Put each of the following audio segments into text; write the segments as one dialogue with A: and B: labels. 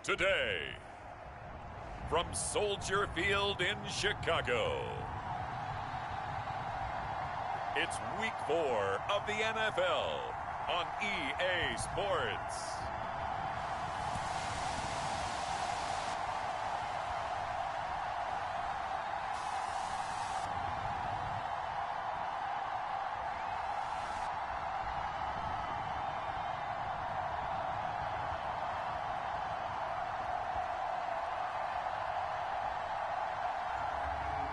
A: today. From Soldier Field in Chicago, it's Week 4 of the NFL on EA Sports.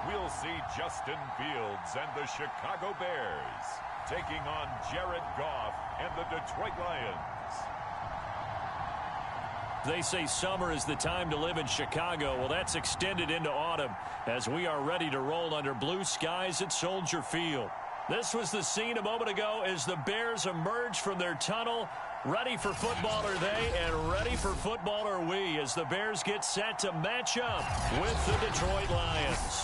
A: We'll see Justin Fields and the Chicago Bears taking on Jared Goff and the Detroit Lions.
B: They say summer is the time to live in Chicago. Well, that's extended into autumn as we are ready to roll under blue skies at Soldier Field. This was the scene a moment ago as the Bears emerged from their tunnel. Ready for football are they, and ready for football are we as the Bears get set to match up with the Detroit Lions.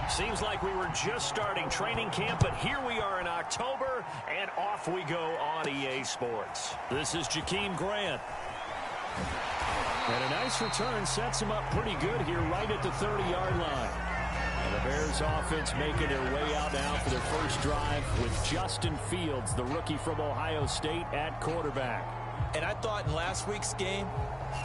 B: Seems like we were just starting training camp, but here we are in October, and off we go on EA Sports. This is Jakeem Grant. And a nice return sets him up pretty good here right at the 30-yard line. And the Bears offense making their way out now for their first drive with Justin Fields, the rookie from Ohio State, at quarterback.
C: And I thought in last week's game,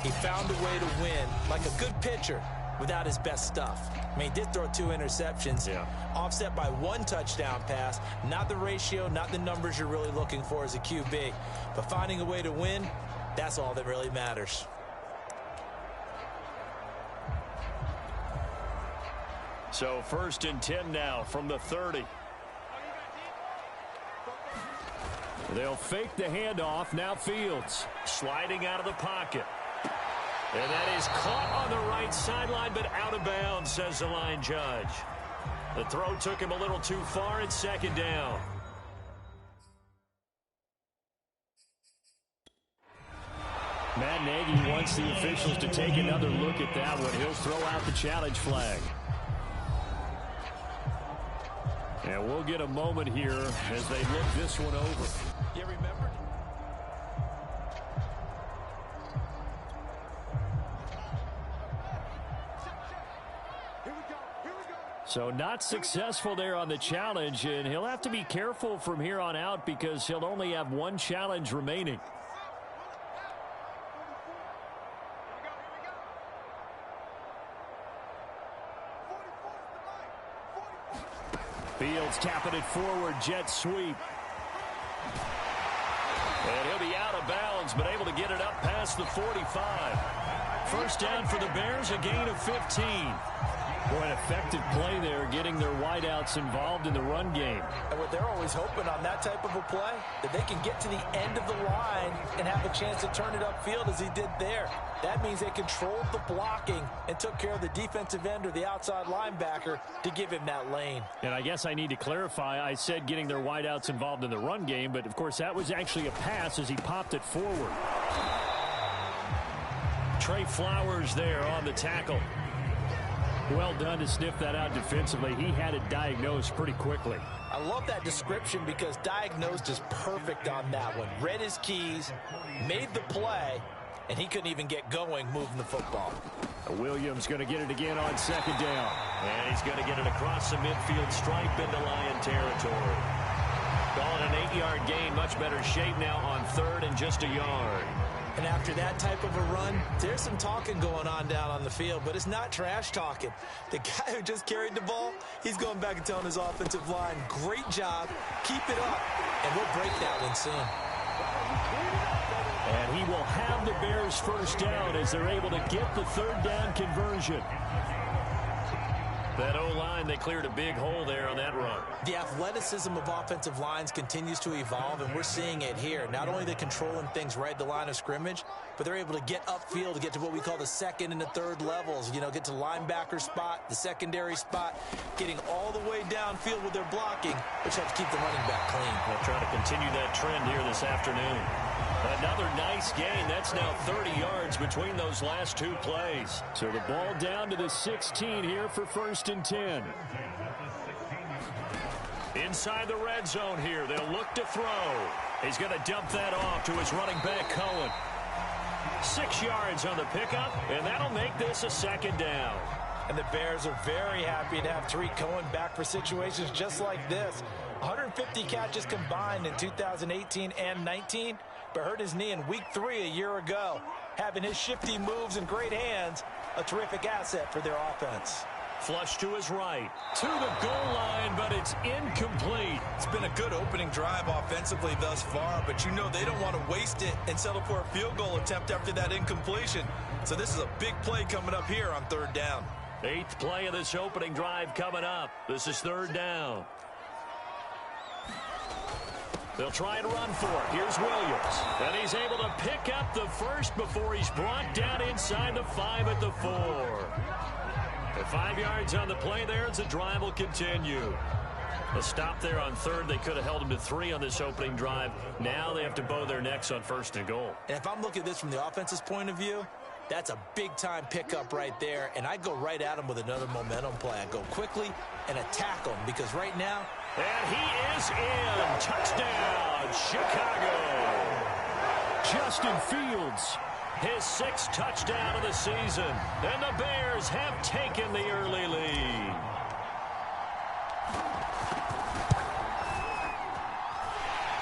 C: he found a way to win like a good pitcher without his best stuff. I mean, he did throw 2 interceptions, offset by 1 touchdown pass. Not the ratio, not the numbers you're really looking for as a QB. But finding a way to win, that's all that really matters.
B: So 1st and 10 now from the 30. They'll fake the handoff. Now Fields sliding out of the pocket. And that is caught on the right sideline, but out of bounds, says the line judge. The throw took him a little too far. It's 2nd down. Matt Nagy wants the officials to take another look at that one. He'll throw out the challenge flag. And we'll get a moment here as they look this one over.
C: You remember?
B: So not successful there on the challenge, and he'll have to be careful from here on out because he'll only have 1 challenge remaining. Fields tapping it forward, jet sweep. And he'll be out of bounds, but able to get it up past the 45. First down for the Bears, a gain of 15. Boy, an effective play there, getting their wideouts involved in the run game.
C: And what they're always hoping on that type of a play, that they can get to the end of the line and have a chance to turn it upfield as he did there. That means they controlled the blocking and took care of the defensive end or the outside linebacker to give him that lane. And
B: I guess I need to clarify, I said getting their wideouts involved in the run game, but of course that was actually a pass as he popped it forward. Trey Flowers there on the tackle. Well done to sniff that out defensively. He had it diagnosed pretty quickly.
C: I love that description because diagnosed is perfect on that one. Read his keys, made the play, and he couldn't even get going moving the football.
B: Williams going to get it again on 2nd down. And he's going to get it across the midfield stripe into Lion territory. Calling an 8-yard gain, much better shape now on 3rd and just a yard.
C: And after that type of a run, there's some talking going on down on the field, but it's not trash talking. The guy who just carried the ball, he's going back and telling his offensive line, great job, keep it up, and we'll break that one soon.
B: And he will have the Bears first down as they're able to get the 3rd down conversion. That O-line, they cleared a big hole there on that run.
C: The athleticism of offensive lines continues to evolve, and we're seeing it here. Not only are they controlling things right at the line of scrimmage, but they're able to get upfield to get to what we call the 2nd and the 3rd levels. You know, get to the linebacker spot, the secondary spot, getting all the way downfield with their blocking, which helps keep the running back clean.
B: They'll try to continue that trend here this afternoon. Another nice gain. That's now 30 yards between those last 2 plays. So the ball down to the 16 here for 1st and 10. Inside the red zone here. They'll look to throw. He's going to dump that off to his running back, Cohen. 6 yards on the pickup, and that'll make this a second down.
C: And the Bears are very happy to have Tariq Cohen back for situations just like this. 150 catches combined in 2018 and 19, but hurt his knee in week 3 a year ago. Having his shifty moves and great hands, a terrific asset for their offense.
B: Flush to his right, to the goal line, but it's incomplete.
C: It's been a good opening drive offensively thus far, but you know they don't want to waste it and settle for a field goal attempt after that incompletion. So this is a big play coming up here on 3rd down.
B: 8th play of this opening drive coming up. This is 3rd down. They'll try and run for it. Here's Williams. And he's able to pick up the first before he's brought down inside the 5 at the 4. The 5 yards on the play there as the drive will continue. A stop there on 3rd. They could have held him to 3 on this opening drive. Now they have to bow their necks on 1st and goal.
C: And if I'm looking at this from the offense's point of view, that's a big-time pickup right there. And I go right at him with another momentum play. I go quickly and attack him because right now.
B: And he is in. Touchdown, Chicago. Justin Fields. His 6th touchdown of the season. And the Bears have taken the early lead.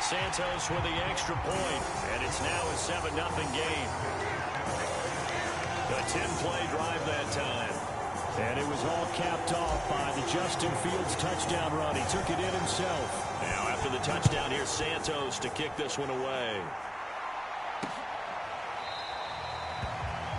B: Santos with the extra point. And it's now a 7-0 game. A 10-play drive that time. And it was all capped off by the Justin Fields touchdown run. He took it in himself. Now after the touchdown, here's Santos to kick this one away.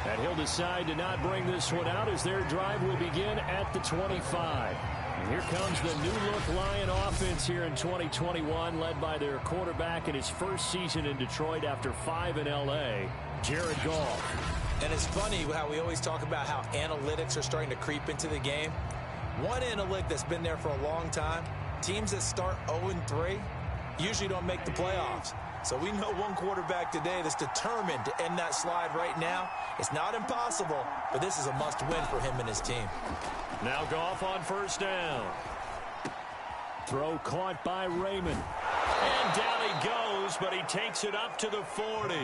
B: And he'll decide to not bring this one out as their drive will begin at the 25. And here comes the new-look Lion offense here in 2021, led by their quarterback in his first season in Detroit after 5 in L.A., Jared Goff.
C: And it's funny how we always talk about how analytics are starting to creep into the game. One analytic that's been there for a long time, teams that start 0-3 usually don't make the playoffs. So we know one quarterback today that's determined to end that slide right now. It's not impossible, but this is a must-win for him and his team.
B: Now Goff on 1st down. Throw caught by Raymond. And down he goes, but he takes it up to the 40.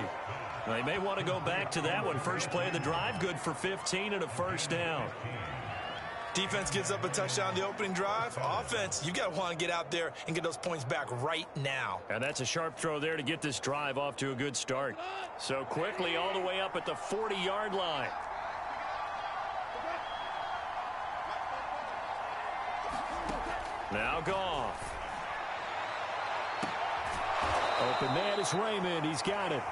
B: They may want to go back to that one. First play of the drive, good for 15 and a 1st down.
C: Defense gives up a touchdown on the opening drive. Offense, you got to want to get out there and get those points back right now.
B: And that's a sharp throw there to get this drive off to a good start. So quickly all the way up at the 40-yard line. Now Goff. Open man is Raymond. He's got it.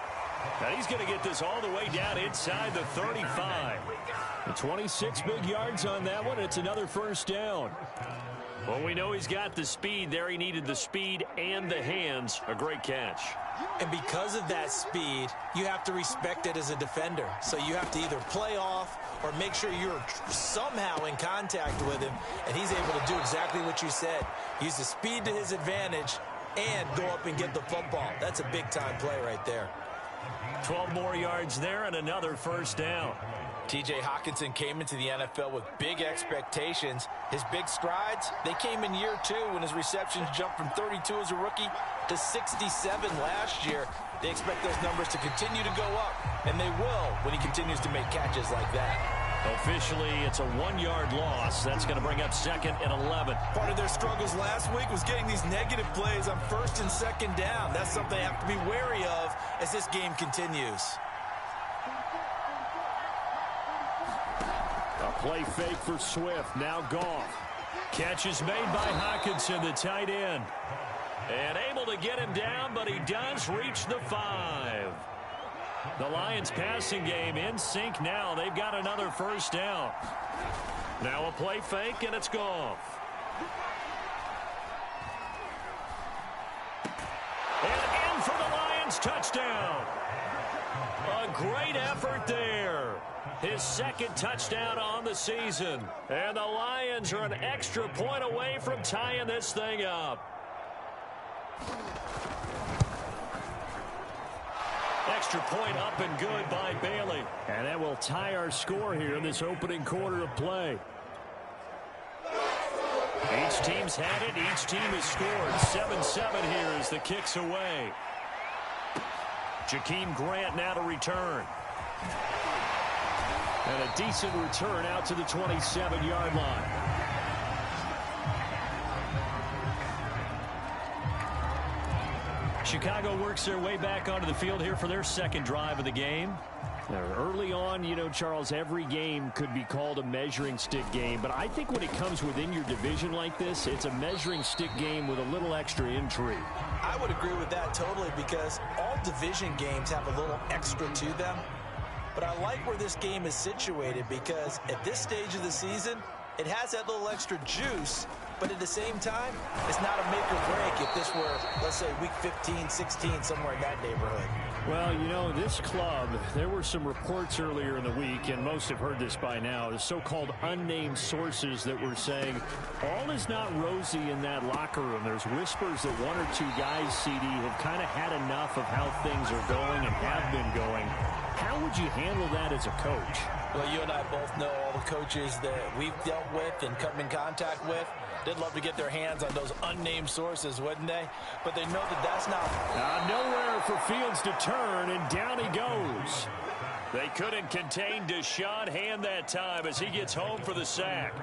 B: And he's going to get this all the way down inside the 35. The 26 big yards on that one. It's another 1st down. Well, we know he's got the speed there. He needed the speed and the hands. A great catch.
C: And because of that speed, you have to respect it as a defender. So you have to either play off or make sure you're somehow in contact with him. And he's able to do exactly what you said. Use the speed to his advantage and go up and get the football. That's a big-time play right there.
B: 12 more yards there and another 1st down.
C: T.J. Hockenson came into the NFL with big expectations. His big strides, they came in year 2 when his receptions jumped from 32 as a rookie to 67 last year. They expect those numbers to continue to go up, and they will when he continues to make catches like that.
B: Officially, it's a 1-yard loss. That's going to bring up 2nd and 11.
C: Part of their struggles last week was getting these negative plays on 1st and 2nd down. That's something they have to be wary of as this game continues.
B: A play fake for Swift. Now Goff. Catch is made by Hockenson, the tight end. And able to get him down, but he does reach the 5. The Lions passing game in sync now. They've got another 1st down. Now a play fake, and it's Goff. And in for the Lions touchdown. A great effort there. His 2nd touchdown on the season. And the Lions are an extra point away from tying this thing up. Extra point up and good by Bailey. And that will tie our score here in this opening quarter of play. Each team's had it. Each team has scored. 7-7 here as the kick's away. Jakeem Grant now to return. And a decent return out to the 27-yard line. Chicago works their way back onto the field here for their second drive of the game. Now, early on, you know, Charles, every game could be called a measuring stick game. But I think when it comes within your division like this, it's a measuring stick game with a little extra intrigue.
C: I would agree with that totally because all division games have a little extra to them. But I like where this game is situated because at this stage of the season, it has that little extra juice. But at the same time, it's not a make or break if this were, let's say, week 15, 16, somewhere in that neighborhood.
B: Well, you know, this club, there were some reports earlier in the week, and most have heard this by now, the so-called unnamed sources that were saying all is not rosy in that locker room. There's whispers that one or two guys, CD, have kind of had enough of how things are going and have been going. How would you handle that as a coach?
C: Well, you and I both know all the coaches that we've dealt with and come in contact with. They'd love to get their hands on those unnamed sources, wouldn't they? But they know that that's not...
B: Nowhere for Fields to turn, and down he goes. They couldn't contain Deshaun Hand that time as he gets home for the sack.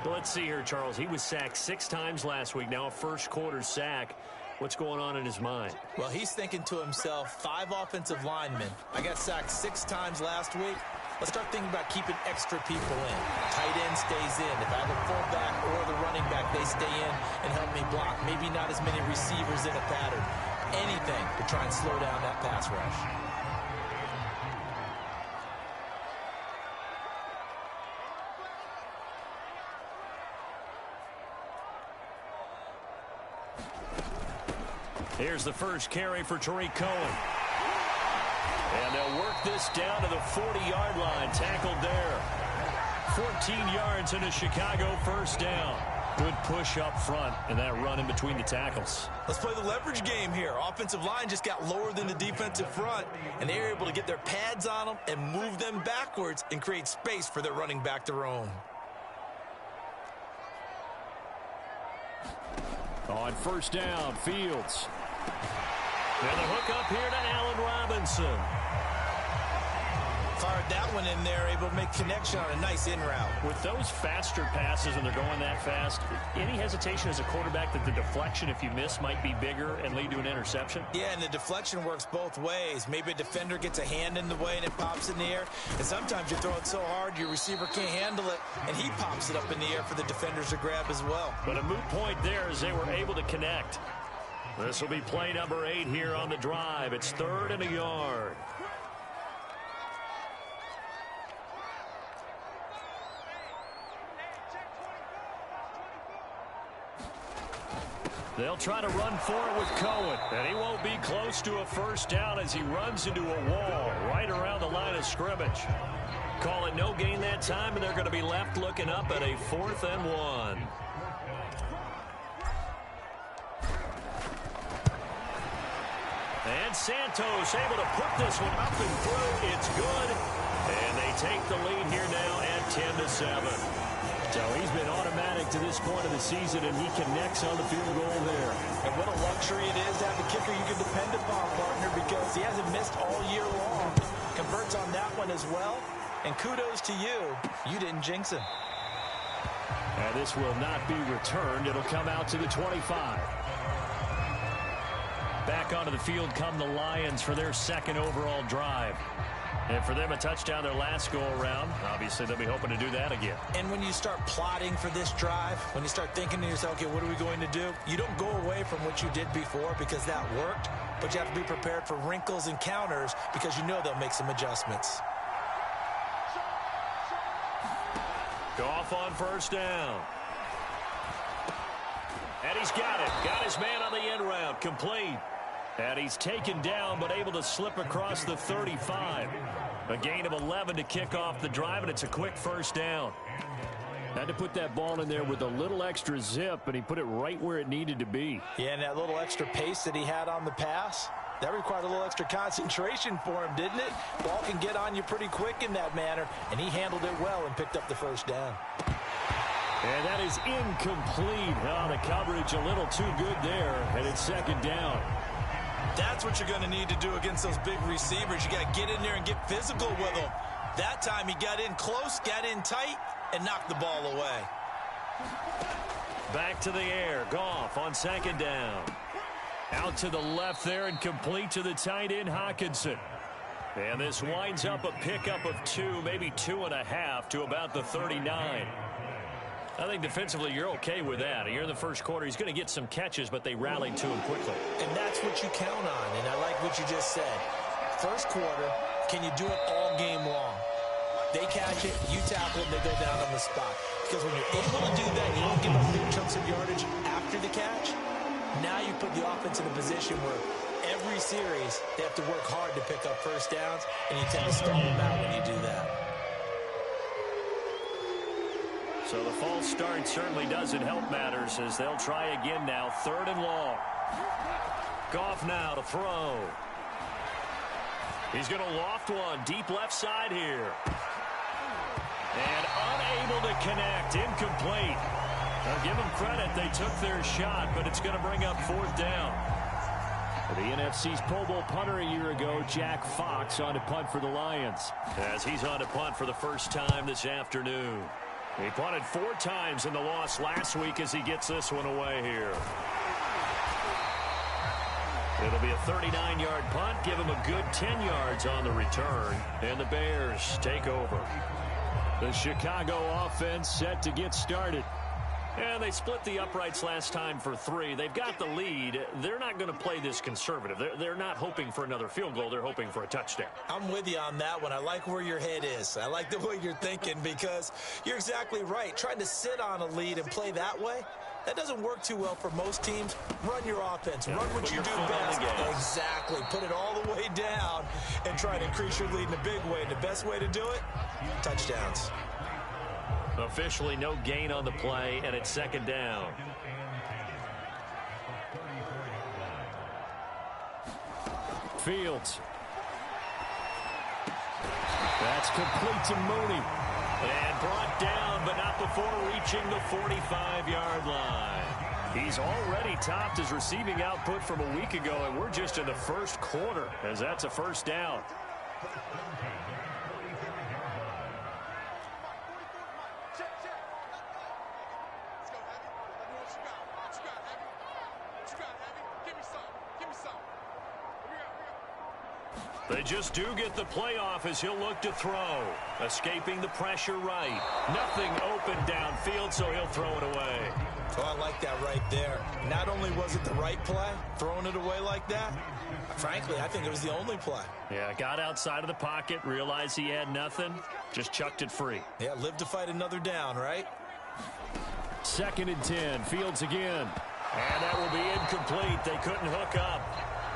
B: Well, let's see here, Charles. He was sacked 6 times last week. Now a first-quarter sack. What's going on in his mind?
C: Well, he's thinking to himself, 5 offensive linemen. I got sacked 6 times last week. Let's start thinking about keeping extra people in. Tight end stays in. If I have a fullback or the running back, they stay in and help me block. Maybe not as many receivers in a pattern. Anything to try and slow down that pass rush.
B: Here's the first carry for Tariq Cohen. And they'll work this down to the 40-yard line. Tackled there. 14 yards and a Chicago first down. Good push up front and that run in between the tackles.
C: Let's play the leverage game here. Offensive line just got lower than the defensive front, and they were able to get their pads on them and move them backwards and create space for their running back to roam.
B: On first down, Fields. And the hook up here to Allen Robinson.
C: Fired that one in there, able to make connection on a nice in route.
B: With those faster passes and they're going that fast, any hesitation as a quarterback that the deflection, if you miss, might be bigger and lead to an interception?
C: Yeah, and the deflection works both ways. Maybe a defender gets a hand in the way and it pops in the air. And sometimes you throw it so hard your receiver can't handle it, and he pops it up in the air for the defenders to grab as well.
B: But a moot point there as they were able to connect. This will be play number 8 here on the drive. It's 3rd and a yard. They'll try to run for it with Cohen, and he won't be close to a first down as he runs into a wall right around the line of scrimmage. Call it no gain that time, and they're going to be left looking up at a 4th and 1. And Santos able to put this one up and through. It's good. And they take the lead here now at 10-7. So he's been automatic to this point of the season, and he connects on the field goal there.
C: And what a luxury it is to have a kicker you can depend upon, partner, because he hasn't missed all year long. Converts on that one as well. And kudos to you. You didn't jinx him.
B: And this will not be returned. It'll come out to the 25. Back onto the field come the Lions for their 2nd overall drive. And for them, a touchdown their last go-around. Obviously, they'll be hoping to do that again.
C: And when you start plotting for this drive, when you start thinking to yourself, okay, what are we going to do? You don't go away from what you did before because that worked, but you have to be prepared for wrinkles and counters because you know they'll make some adjustments.
B: Goff on first down. And he's got it. Got his man on the end route. Complete. And he's taken down, but able to slip across the 35. A gain of 11 to kick off the drive, and it's a quick first down. Had to put that ball in there with a little extra zip, and he put it right where it needed to be.
C: Yeah, and that little extra pace that he had on the pass, that required a little extra concentration for him, didn't it? Ball can get on you pretty quick in that manner, and he handled it well and picked up the first down.
B: And that is incomplete. Oh, the coverage a little too good there, and it's 2nd down.
C: That's what you're going to need to do against those big receivers. You got to get in there and get physical with them. That time he got in close, got in tight, and knocked the ball away.
B: Back to the air. Goff on second down. Out to the left there and complete to the tight end, Hockenson. And this winds up a pickup of 2, maybe 2.5 to about the 39. I think defensively you're okay with that. Here in the first quarter, he's going to get some catches, but they rallied to him quickly.
C: And that's what you count on, and I like what you just said. First quarter, can you do it all game long? They catch it, you tackle them, they go down on the spot. Because when you're able to do that, you don't give up big chunks of yardage after the catch. Now you put the offense in a position where every series they have to work hard to pick up first downs, and you tend to stall them out when you do that.
B: So the false start certainly doesn't help matters as they'll try again now. 3rd and long. Goff now to throw. He's going to loft one deep left side here. And unable to connect. Incomplete. Now give them credit. They took their shot, but it's going to bring up 4th down. The NFC's Pro Bowl punter a year ago, Jack Fox, on to punt for the Lions. As he's on to punt for the first time this afternoon. He punted 4 times in the loss last week as he gets this one away here. It'll be a 39-yard punt. Give him a good 10 yards on the return. And the Bears take over. The Chicago offense set to get started. And they split the uprights last time for 3. They've got the lead. They're not going to play this conservative. They're not hoping for another field goal. They're hoping for a touchdown.
C: I'm with you on that one. I like where your head is. I like the way you're thinking because you're exactly right. Trying to sit on a lead and play that way, that doesn't work too well for most teams. Run your offense. Run what you do best. Exactly. Put it all the way down and try to increase your lead in a big way. And the best way to do it, touchdowns.
B: Officially no gain on the play, and it's 2nd down. Fields. That's complete to Mooney. And brought down, but not before reaching the 45-yard line. He's already topped his receiving output from a week ago, and we're just in the first quarter, as that's a 1st down. They just do get the playoff as he'll look to throw. Escaping the pressure right. Nothing open downfield, so he'll throw it away.
C: Oh, I like that right there. Not only was it the right play, throwing it away like that, frankly, I think it was the only play.
B: Yeah, got outside of the pocket, realized he had nothing, just chucked it free.
C: Yeah, live to fight another down, right?
B: 2nd and 10, Fields again. And that will be incomplete. They couldn't hook up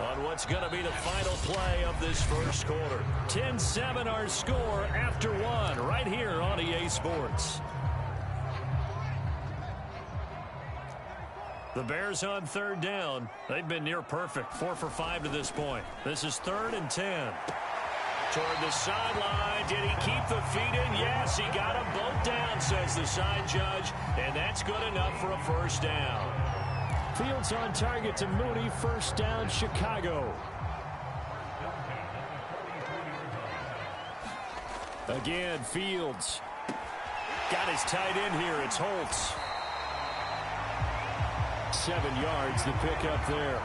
B: on what's going to be the final play of this first quarter. 10-7 our score after 1 right here on EA Sports. The Bears on 3rd down. They've been near perfect. 4 for 5 to this point. This is 3rd and 10. Toward the sideline. Did he keep the feet in? Yes, he got them both down, says the side judge. And that's good enough for a 1st down. Fields on target to Mooney. 1st down, Chicago. Again, Fields. Got his tight end here. It's Holtz. 7 yards, the pickup there.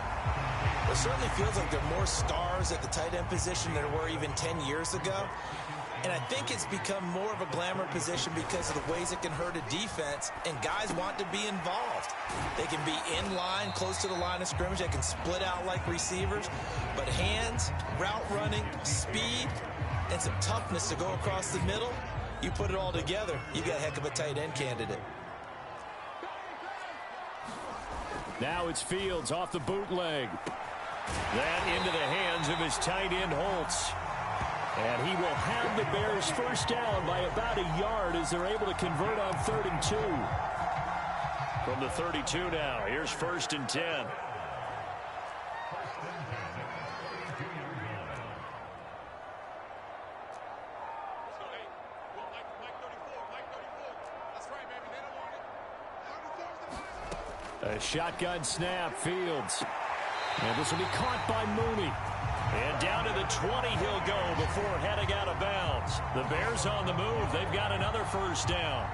C: It certainly feels like there are more stars at the tight end position than there were even 10 years ago. And I think it's become more of a glamour position because of the ways it can hurt a defense, and guys want to be involved. They can be in line, close to the line of scrimmage. They can split out like receivers. But hands, route running, speed, and some toughness to go across the middle, you put it all together, you got a heck of a tight end candidate.
B: Now it's Fields off the bootleg. That into the hands of his tight end, Holtz. And he will have the Bears 1st down by about a yard as they're able to convert on 3rd and 2. From the 32 now, here's 1st and 10. A shotgun snap, Fields. And this will be caught by Mooney. And down to the 20 he'll go before heading out of bounds. The Bears on the move. They've got another first down.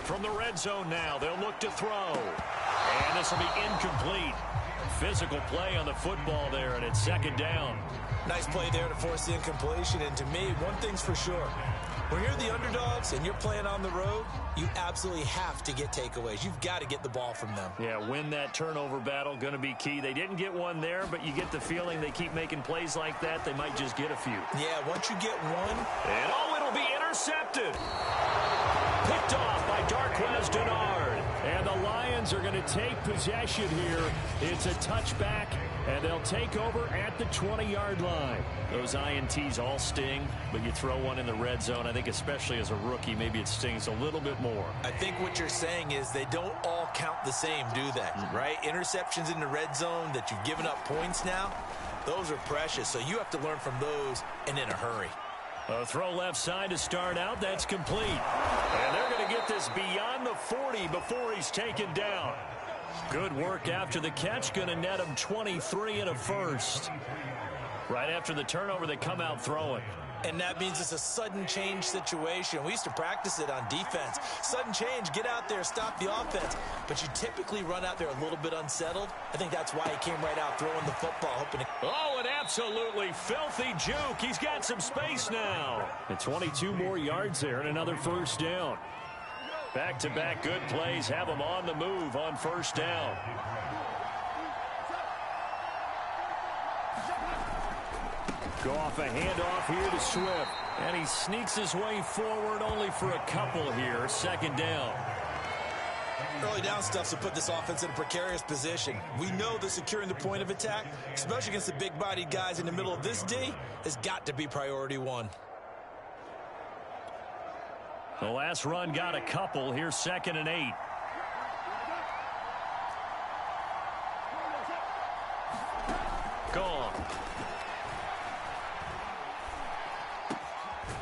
B: From the red zone now, they'll look to throw. And this will be incomplete. Physical play on the football there, and it's second down.
C: Nice play there to force the incompletion. And to me, one thing's for sure. When you're the underdogs and you're playing on the road, you absolutely have to get takeaways. You've got to get the ball from them.
B: Yeah, win that turnover battle, going to be key. They didn't get one there, but you get the feeling they keep making plays like that, they might just get a few.
C: Yeah, once you get one.
B: And it'll be intercepted. Picked off by Darqueze Dennard. And the Lions are going to take possession here. It's a touchback, and they'll take over at the 20-yard line. Those INTs all sting, but you throw one in the red zone. I think especially as a rookie, maybe it stings a little bit more.
C: I think what you're saying is they don't all count the same, do they? Right? Interceptions in the red zone that you've given up points now, those are precious. So you have to learn from those and in a hurry.
B: A throw left side to start out. That's complete. And they're going to get this beyond the 40 before he's taken down. Good work after the catch. Going to net him 23 and a first. Right after the turnover, they come out throwing.
C: And that means it's a sudden change situation. We used to practice it on defense. Sudden change, get out there, stop the offense. But you typically run out there a little bit unsettled. I think that's why he came right out throwing the football. Hoping to...
B: Oh, an absolutely filthy juke. He's got some space now. And 22 more yards there and another first down. Back-to-back good plays have him on the move on first down. Goff a handoff here to Swift. And he sneaks his way forward only for a couple here. Second down.
C: Early down stuff to put this offense in a precarious position. We know that securing the point of attack, especially against the big-bodied guys in the middle of this D, has got to be priority one.
B: The last run got a couple. Here's 2nd and 8. Gone.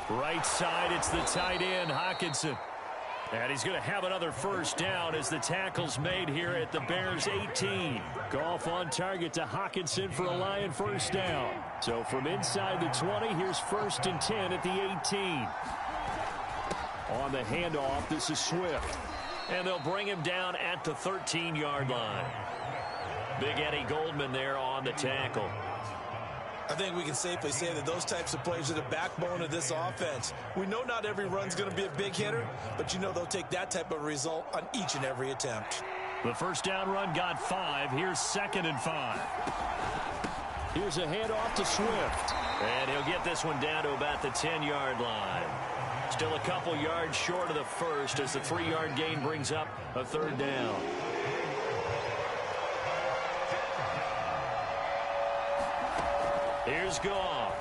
B: Right side, it's the tight end, Hockenson. And he's going to have another first down as the tackle's made here at the Bears 18. Goff on target to Hockenson for a Lion first down. So from inside the 20, here's 1st and 10 at the 18. On the handoff, this is Swift. And they'll bring him down at the 13-yard line. Big Eddie Goldman there on the tackle.
C: I think we can safely say that those types of plays are the backbone of this offense. We know not every run's going to be a big hitter, but you know they'll take that type of result on each and every attempt.
B: The first down run got 5. Here's 2nd and 5. Here's a handoff to Swift. And he'll get this one down to about the 10-yard line. Still a couple yards short of the first as the 3-yard gain brings up a third down. Here's Goff.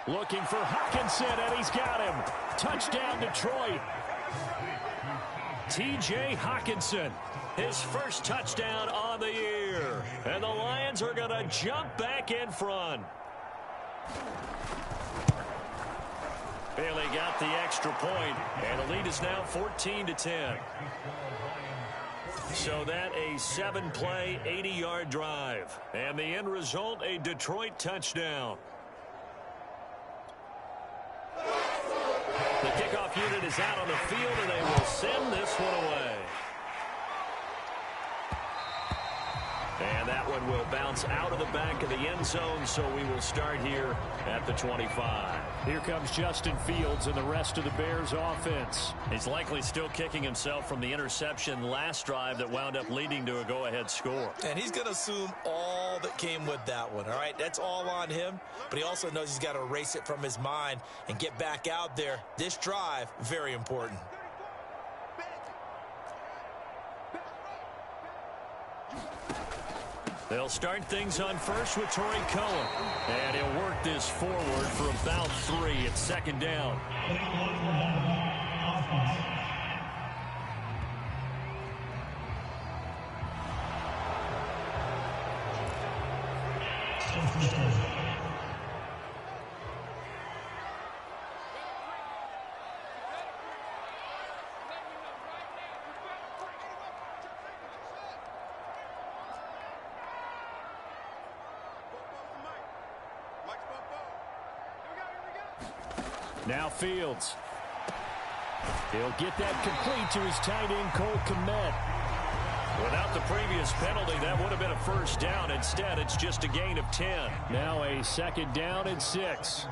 B: Looking for Hockenson, and he's got him. Touchdown, Detroit. T.J. Hockenson, his first touchdown on the year. And the Lions are going to jump back in front. Bailey got the extra point, and the lead is now 14-10. So that a 7-play, 80-yard drive. And the end result, a Detroit touchdown. The kickoff unit is out on the field, and they will send this one away. And that one will bounce out of the back of the end zone, so we will start here at the 25. Here comes Justin Fields and the rest of the Bears offense. He's likely still kicking himself from the interception last drive that wound up leading to a go-ahead score.
C: And he's going to assume all that came with that one, all right? That's all on him, but he also knows he's got to erase it from his mind and get back out there. This drive, very important.
B: They'll start things on first with Torrey Cohen. And he'll work this forward for about 3. It's 2nd down. Now Fields. He'll get that complete to his tight end, Cole Kmet. Without the previous penalty, that would have been a first down. Instead, it's just a gain of 10. Now a second down and 6.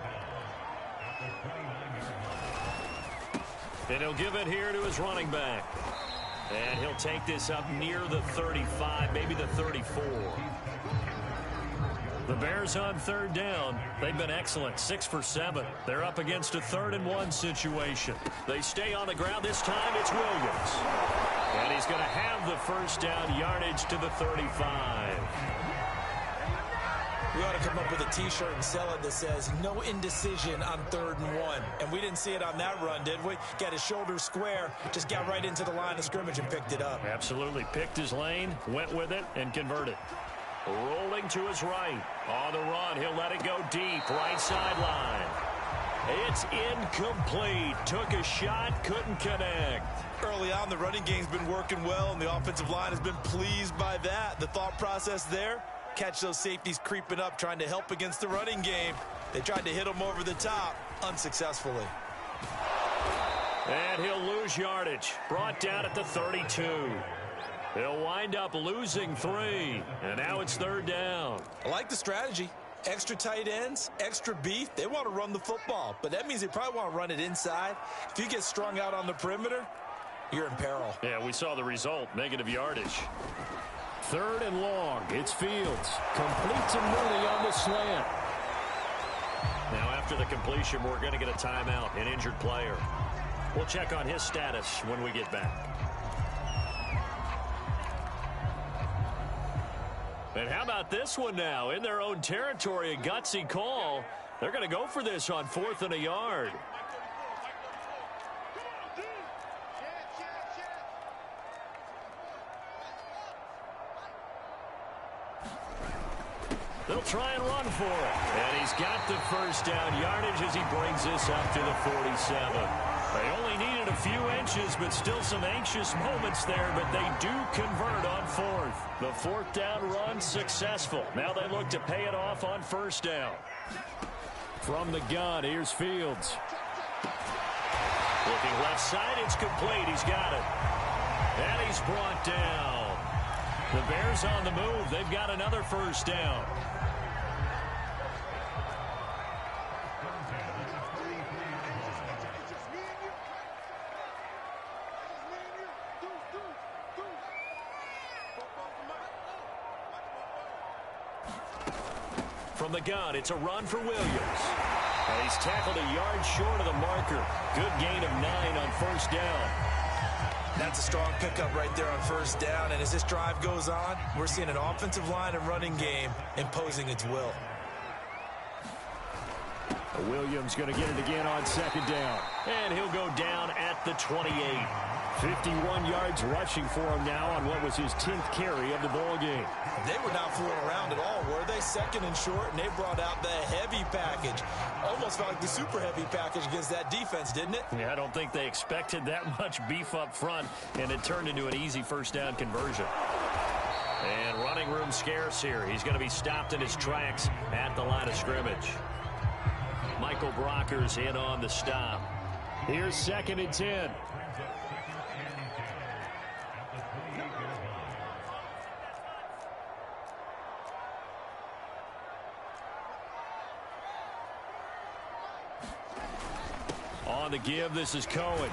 B: And he'll give it here to his running back. And he'll take this up near the 35, maybe the 34. The Bears on third down. They've been excellent, 6 for 7. They're up against a 3rd-and-1 situation. They stay on the ground. This time it's Williams. And he's going to have the first down yardage to the 35.
C: We ought to come up with a T-shirt and sell it that says, no indecision on 3rd and 1. And we didn't see it on that run, did we? Got his shoulders square, just got right into the line of scrimmage and picked it up.
B: Absolutely. Picked his lane, went with it, and converted. Rolling to his right. On the run, he'll let it go deep. Right sideline. It's incomplete. Took a shot, couldn't connect.
C: Early on, the running game's been working well, and the offensive line has been pleased by that. The thought process there, catch those safeties creeping up, trying to help against the running game. They tried to hit them over the top, unsuccessfully.
B: And he'll lose yardage. Brought down at the 32. He'll wind up losing 3. And now it's 3rd down.
C: I like the strategy. Extra tight ends, extra beef. They want to run the football, but that means they probably want to run it inside. If you get strung out on the perimeter, you're in peril.
B: Yeah, we saw the result, negative yardage. 3rd and long. It's Fields. Complete to Mooney on the slant. Now after the completion, we're going to get a timeout, an injured player. We'll check on his status when we get back. And how about this one now? In their own territory, a gutsy call. They're going to go for this on 4th and a yard. They'll try and run for it. And he's got the first down yardage as he brings this up to the 47. They only needed a few inches, but still some anxious moments there, but they do convert on 4th. The 4th down run successful. Now they look to pay it off on 1st down. From the gun, here's Fields. Looking left side, it's complete. He's got it. And he's brought down. The Bears on the move. They've got another first down. From the gun, it's a run for Williams. And he's tackled a yard short of the marker. Good gain of 9 on 1st down.
C: That's a strong pickup right there on 1st down. And as this drive goes on, we're seeing an offensive line and running game imposing its will.
B: Williams going to get it again on 2nd down. And he'll go down at the 28. 51 yards rushing for him now on what was his 10th carry of the ball game.
C: They were not fooling around at all, were they? 2nd and short, and they brought out the heavy package. Almost felt like the super heavy package against that defense, didn't it?
B: Yeah, I don't think they expected that much beef up front, and it turned into an easy 1st down conversion. And running room scarce here. He's going to be stopped in his tracks at the line of scrimmage. Michael Brockers in on the stop. Here's 2nd and 10. On the give, this is Cohen.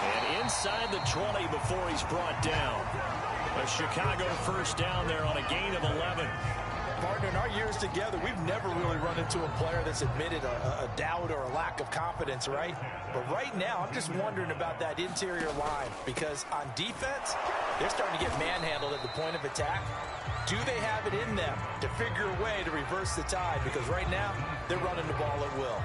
B: And inside the 20 before he's brought down. A Chicago first down there on a gain of 11.
C: Partner, in our years together, we've never really run into a player that's admitted a doubt or a lack of confidence, right? But right now, I'm just wondering about that interior line, because on defense, they're starting to get manhandled at the point of attack. Do they have it in them to figure a way to reverse the tide? Because right now, they're running the ball at will.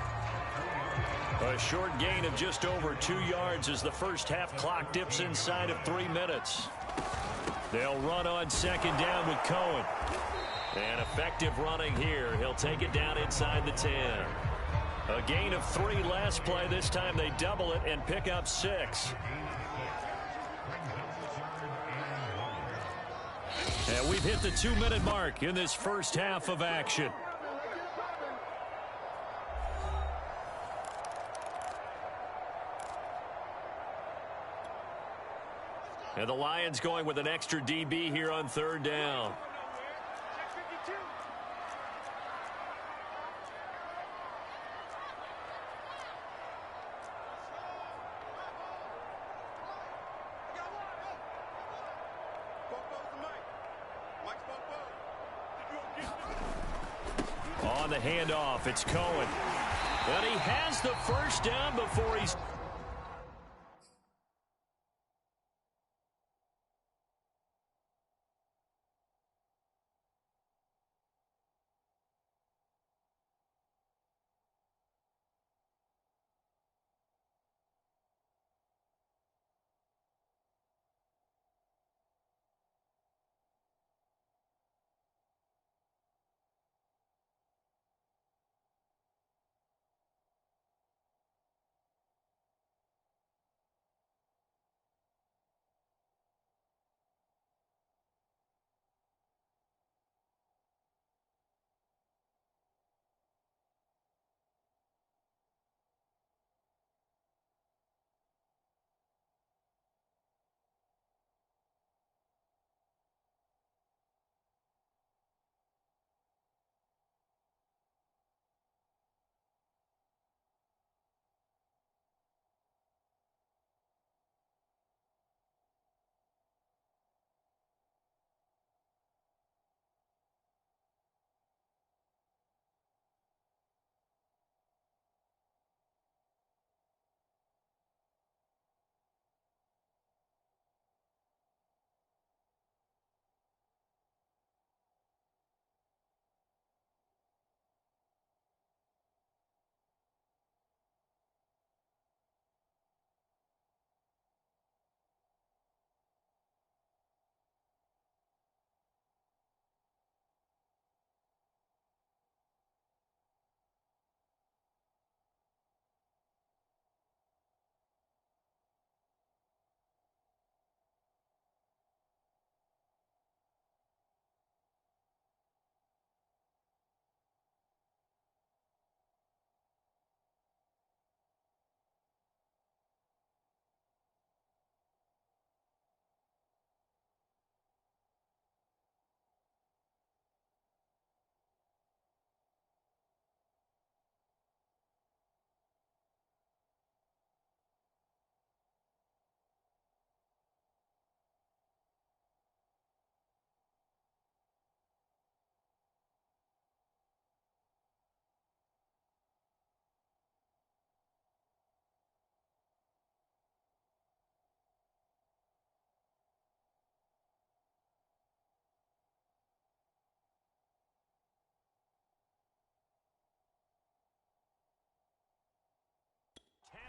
B: A short gain of just over 2 yards as the first half clock dips inside of 3 minutes. They'll run on 2nd down with Cohen. And effective running here. He'll take it down inside the 10. A gain of 3 last play. This time they double it and pick up 6. And we've hit the 2-minute mark in this first half of action. And the Lions going with an extra DB here on third down. On the handoff, it's Cohen. But he has the first down before he's...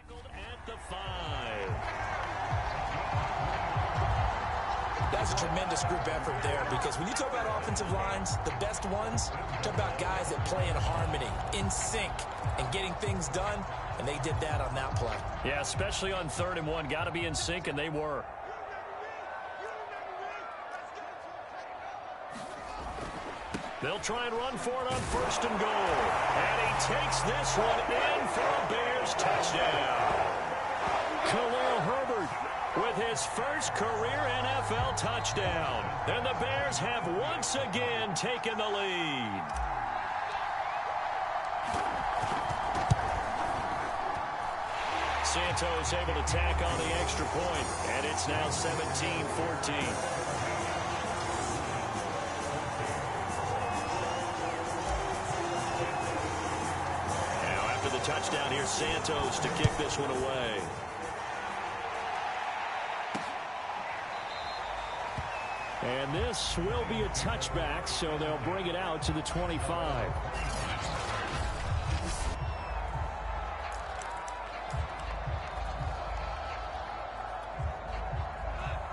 B: At the 5.
C: That's a tremendous group effort there, because when you talk about offensive lines, the best ones, talk about guys that play in harmony, in sync, and getting things done, and they did that on that play.
B: Yeah, especially on 3rd and 1. Got to be in sync, and they were. They'll try and run for it on 1st and goal. And he takes this one in for a Bears touchdown. Khalil Herbert with his first career NFL touchdown. And the Bears have once again taken the lead. Santos able to tack on the extra point, and it's now 17-14. Touchdown here, Santos, to kick this one away. And this will be a touchback, so they'll bring it out to the 25.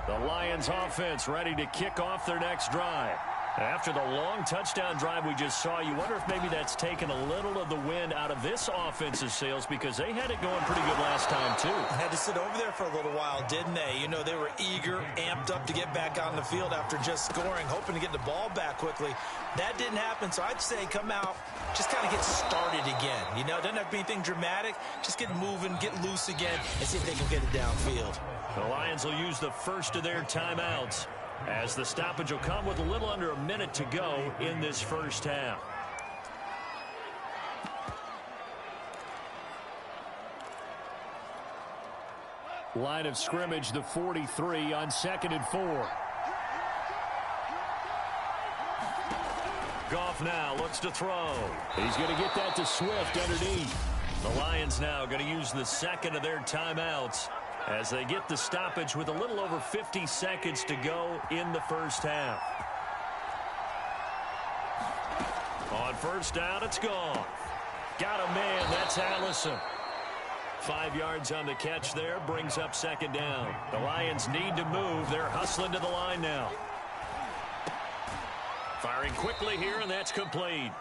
B: The Lions offense ready to kick off their next drive. After the long touchdown drive we just saw, you wonder if maybe that's taken a little of the wind out of this offensive sails because they had it going pretty good last time, too.
C: Had to sit over there for a little while, didn't they? You know, they were eager, amped up to get back on the field after just scoring, hoping to get the ball back quickly. That didn't happen, so I'd say come out, just kind of get started again. You know, doesn't have to be anything dramatic. Just get moving, get loose again, and see if they can get it downfield.
B: The Lions will use the first of their timeouts, as the stoppage will come with a little under a minute to go in this first half. Line of scrimmage, the 43 on 2nd and 4. Goff now looks to throw. He's going to get that to Swift underneath. The Lions now going to use the second of their timeouts as they get the stoppage with a little over 50 seconds to go in the first half. On first down, it's gone. Got a man, that's Allison. 5 yards on the catch there, brings up 2nd down. The Lions need to move. They're hustling to the line now. Firing quickly here, and that's complete.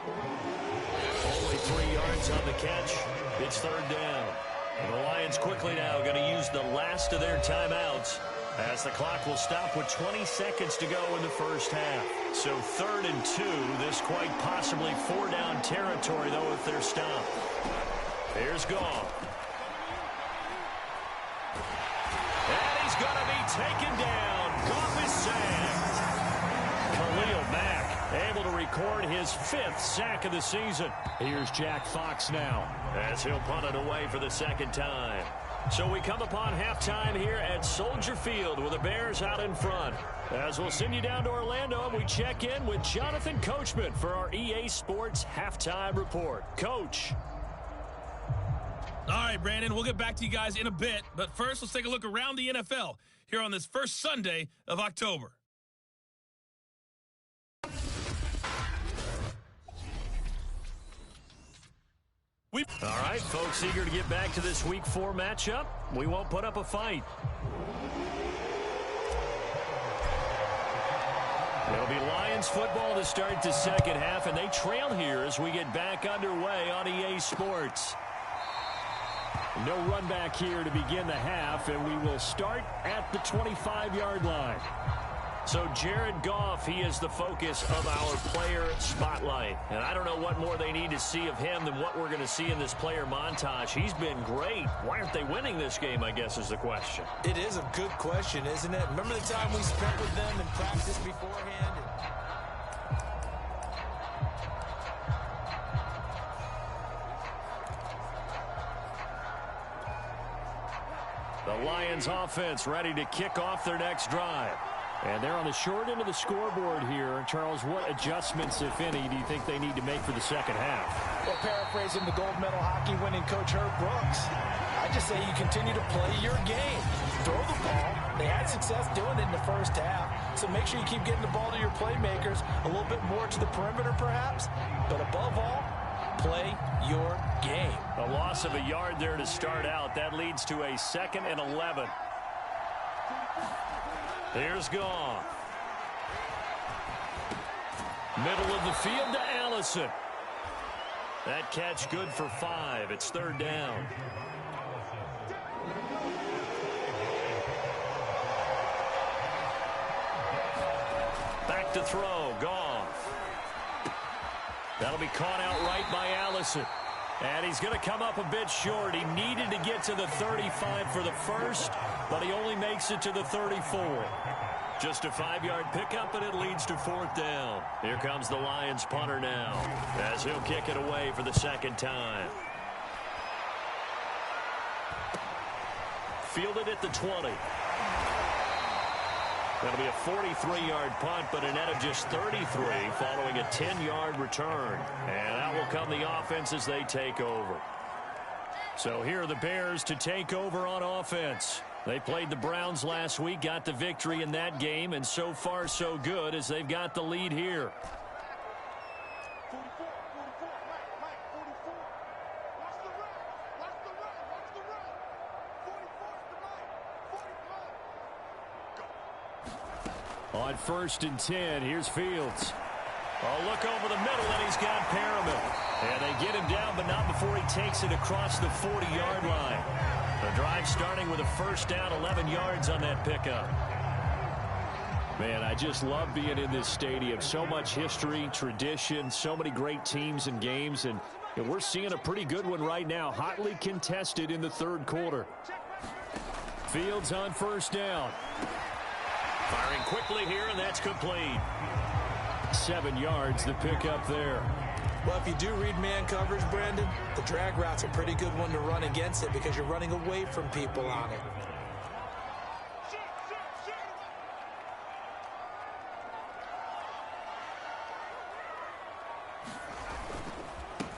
B: Only 3 yards on the catch. It's 3rd down. The Lions quickly now going to use the last of their timeouts as the clock will stop with 20 seconds to go in the first half. So 3rd and 2, this quite possibly 4-down territory, though, if they're stopped. Here's Goff. And he's going to be taken down. Goff is sacked. Khalil Mack able to record his 5th sack of the season. Here's Jack Fox now as he'll punt it away for the 2nd time. So we come upon halftime here at Soldier Field with the Bears out in front. As we'll send you down to Orlando, we check in with Jonathan Coachman for our EA Sports Halftime Report. Coach.
D: All right, Brandon, we'll get back to you guys in a bit. But first, let's take a look around the NFL here on this first Sunday of October.
B: All right, folks, eager to get back to this Week 4 matchup. We won't put up a fight. It'll be Lions football to start the second half, and they trail here as we get back underway on EA Sports. No run back here to begin the half, and we will start at the 25-yard line. So Jared Goff, he is the focus of our player spotlight. And I don't know what more they need to see of him than what we're going to see in this player montage. He's been great. Why aren't they winning this game, I guess, is the question.
C: It is a good question, isn't it? Remember the time we spent with them in practice beforehand?
B: The Lions offense ready to kick off their next drive. And they're on the short end of the scoreboard here. Charles, what adjustments, if any, do you think they need to make for the second half?
E: Well, paraphrasing the gold medal hockey winning coach Herb Brooks, I just say you continue to play your game. Throw the ball. They had success doing it in the first half. So make sure you keep getting the ball to your playmakers, a little bit more to the perimeter perhaps. But above all, play your game.
B: A loss of a yard there to start out. That leads to a 2nd and 11. Here's Goff. Middle of the field to Allison. That catch good for 5. It's 3rd down. Back to throw. Goff. That'll be caught outright by Allison. And he's going to come up a bit short. He needed to get to the 35 for the first, but he only makes it to the 34. Just a 5-yard pickup, and it leads to 4th down. Here comes the Lions punter now, as he'll kick it away for the 2nd time. Fielded at the 20. That'll be a 43-yard punt, but a net of just 33 following a 10-yard return. And out will come the offense as they take over. So here are the Bears to take over on offense. They played the Browns last week, got the victory in that game, and so far so good as they've got the lead here. On 1st and 10, here's Fields. A look over the middle, and he's got Perriman. And they get him down, but not before he takes it across the 40-yard line. The drive starting with a first down, 11 yards on that pickup. Man, I just love being in this stadium. So much history, tradition, so many great teams and games, and we're seeing a pretty good one right now, hotly contested in the third quarter. Fields on first down. Firing quickly here, and that's complete. 7 yards, the pickup there.
C: Well, if you do read man coverage, Brandon, the drag route's a pretty good one to run against it because you're running away from people on it.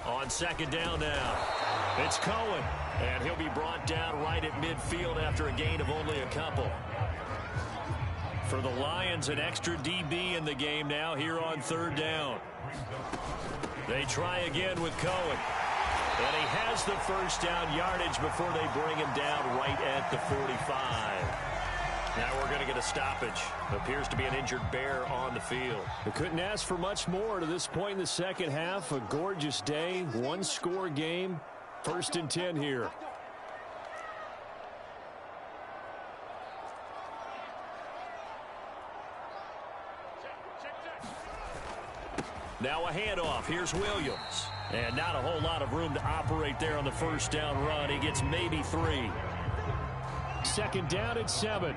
B: On second down now, it's Cohen, and he'll be brought down right at midfield after a gain of only a couple. For the Lions, an extra DB in the game now here on third down. They try again with Cohen, and he has the first down yardage before they bring him down right at the 45. Now we're going to get a stoppage. Appears to be an injured Bear on the field.
F: They couldn't ask for much more to this point in the second half. A gorgeous day, one-score game. 1st and 10 here.
B: Now a handoff. Here's Williams. And not a whole lot of room to operate there on the first down run. He gets maybe 3.
F: 2nd down at 7.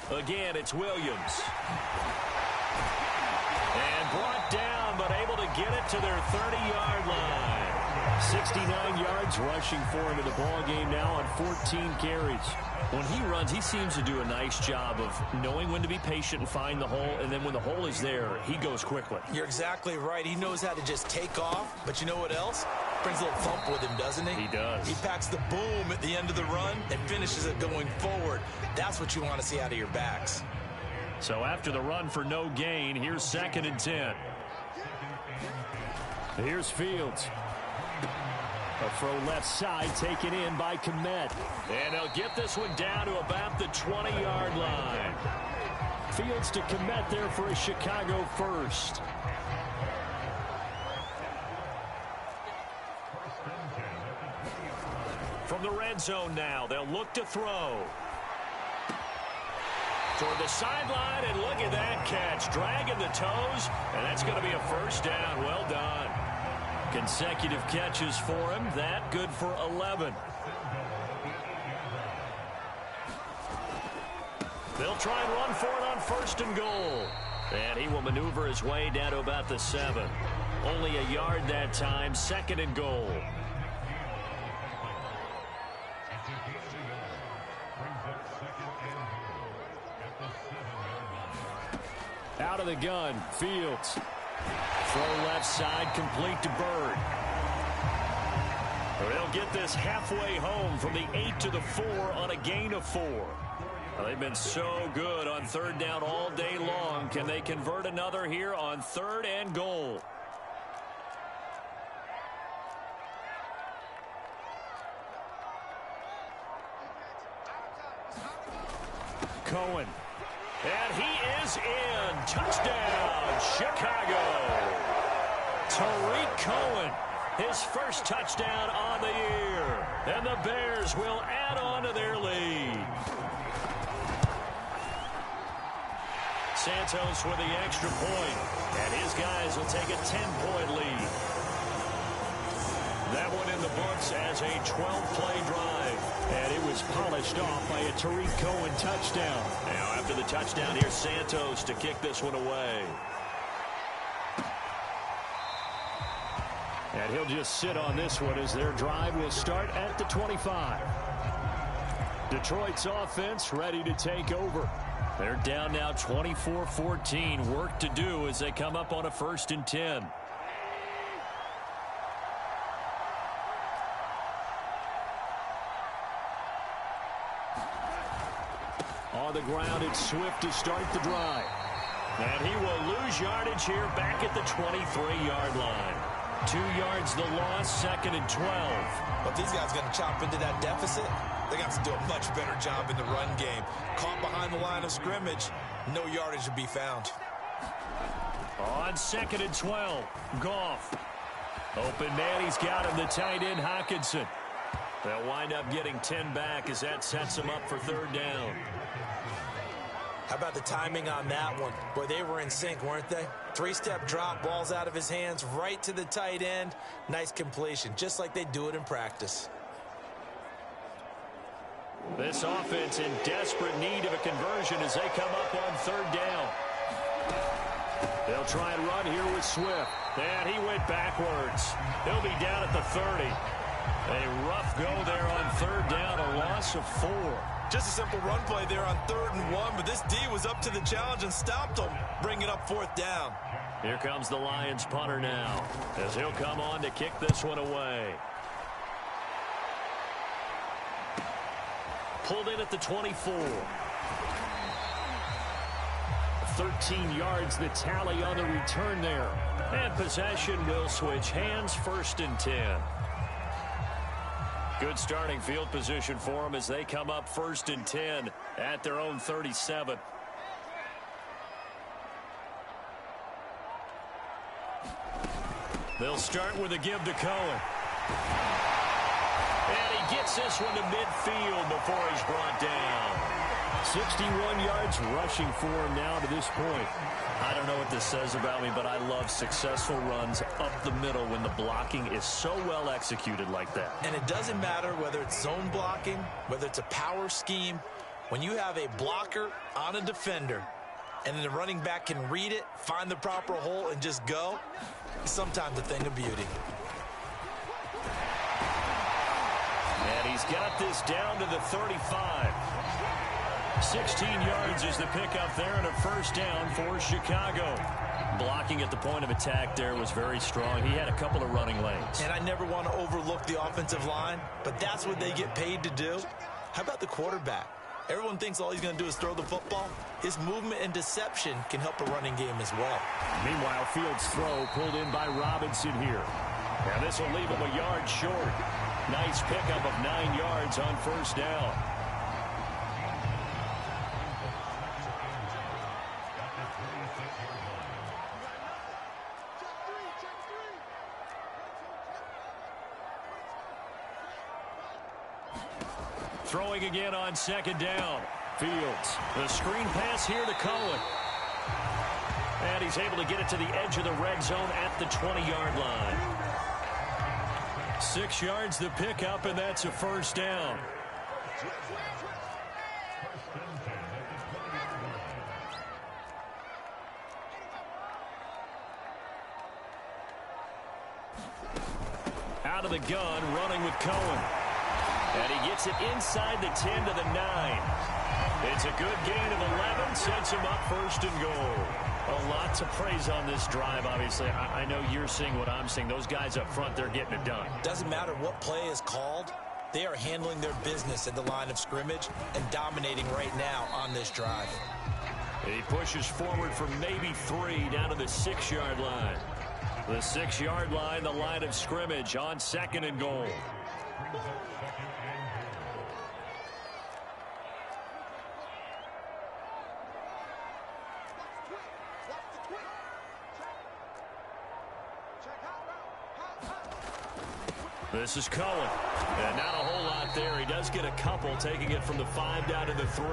B: Again, it's Williams. And brought down, but able to get it to their 30-yard line.
F: 69 yards rushing for him in the ball game now on 14 carries.
B: When he runs, he seems to do a nice job of knowing when to be patient and find the hole, and then when the hole is there, he goes quickly.
C: You're exactly right. He knows how to just take off, but you know what else? Brings a little thump with him, doesn't he?
B: He does.
C: He packs the boom at the end of the run and finishes it going forward. That's what you want to see out of your backs.
B: So after the run for no gain, here's 2nd and 10.
F: Here's Fields. A throw left side taken in by Kmet.
B: And they'll get this one down to about the 20-yard line.
F: Fields to Kmet there for a Chicago first.
B: From the red zone now, they'll look to throw. Toward the sideline, and look at that catch. Dragging the toes, and that's going to be a first down. Well done. Consecutive catches for him. That good for 11. They'll try and run for it on 1st and goal. And he will maneuver his way down to about the 7. Only a yard that time. 2nd and goal.
F: Out of the gun, Fields.
B: Throw left side, complete to Bird. They'll get this halfway home from the 8 to the 4 on a gain of 4. They've been so good on third down all day long. Can they convert another here on 3rd and goal?
F: Cohen.
B: And he is in. Touchdown, Chicago. Tariq Cohen, his first touchdown on the year. And the Bears will add on to their lead. Santos with the extra point, and his guys will take a 10-point lead. That one in the books as a 12-play drive.
F: And it was polished off by a Tariq Cohen touchdown.
B: Now after the touchdown, here's Santos to kick this one away.
F: And he'll just sit on this one as their drive will start at the 25. Detroit's offense ready to take over.
B: They're down now 24-14. Work to do as they come up on a 1st and 10.
F: On the ground, it's Swift to start the drive.
B: And he will lose yardage here back at the 23-yard line. 2 yards the loss, 2nd and 12.
C: But these guys are going to chop into that deficit. They got to do a much better job in the run game. Caught behind the line of scrimmage, no yardage to be found.
B: On 2nd and 12, Goff. Open man, he's got him, the tight end, Hockenson. They'll wind up getting 10 back as that sets them up for 3rd down.
C: How about the timing on that one? Boy, they were in sync, weren't they? 3-step drop, balls out of his hands, right to the tight end. Nice completion, just like they do it in practice.
B: This offense in desperate need of a conversion as they come up on 3rd down. They'll try and run here with Swift. And he went backwards. He'll be down at the 30. A rough go there on 3rd down, a loss of 4.
C: Just a simple run play there on 3rd and 1, but this D was up to the challenge and stopped him, bringing up 4th down.
B: Here comes the Lions punter now, as he'll come on to kick this one away. Pulled in at the 24. 13 yards the tally on the return there. And possession will switch hands, 1st and 10. Good starting field position for them as they come up 1st and 10 at their own 37. They'll start with a give to Cohen. And he gets this one to midfield before he's brought down.
F: 61 yards rushing for him now to this point.
B: I don't know what this says about me, but I love successful runs up the middle when the blocking is so well executed like that.
C: And it doesn't matter whether it's zone blocking, whether it's a power scheme. When you have a blocker on a defender and then the running back can read it, find the proper hole, and just go, it's sometimes a thing of beauty.
B: And he's got this down to the 35. 16 yards is the pickup there and a 1st down for Chicago. Blocking at the point of attack there was very strong. He had a couple of running lanes.
C: And I never want to overlook the offensive line, but that's what they get paid to do. How about the quarterback? Everyone thinks all he's going to do is throw the football. His movement and deception can help a running game as well.
F: Meanwhile, Fields' throw pulled in by Robinson here.
B: And this will leave him a yard short. Nice pickup of 9 yards on 1st down. Throwing again on 2nd down. Fields. The screen pass here to Cohen. And he's able to get it to the edge of the red zone at the 20-yard line. 6 yards the pickup, and that's a 1st down. Out of the gun, running with Cohen. And he gets it inside the 10 to the 9. It's a good gain of 11, sets him up 1st and goal. A lot to praise on this drive, obviously. I know you're seeing what I'm seeing. Those guys up front, they're getting it done.
C: Doesn't matter what play is called. They are handling their business at the line of scrimmage and dominating right now on this drive.
B: He pushes forward for maybe 3 down to the 6-yard line. The 6-yard line, the line of scrimmage on 2nd and goal. This is Cohen. And not a whole lot there. He does get a couple, taking it from the 5 down to the 3.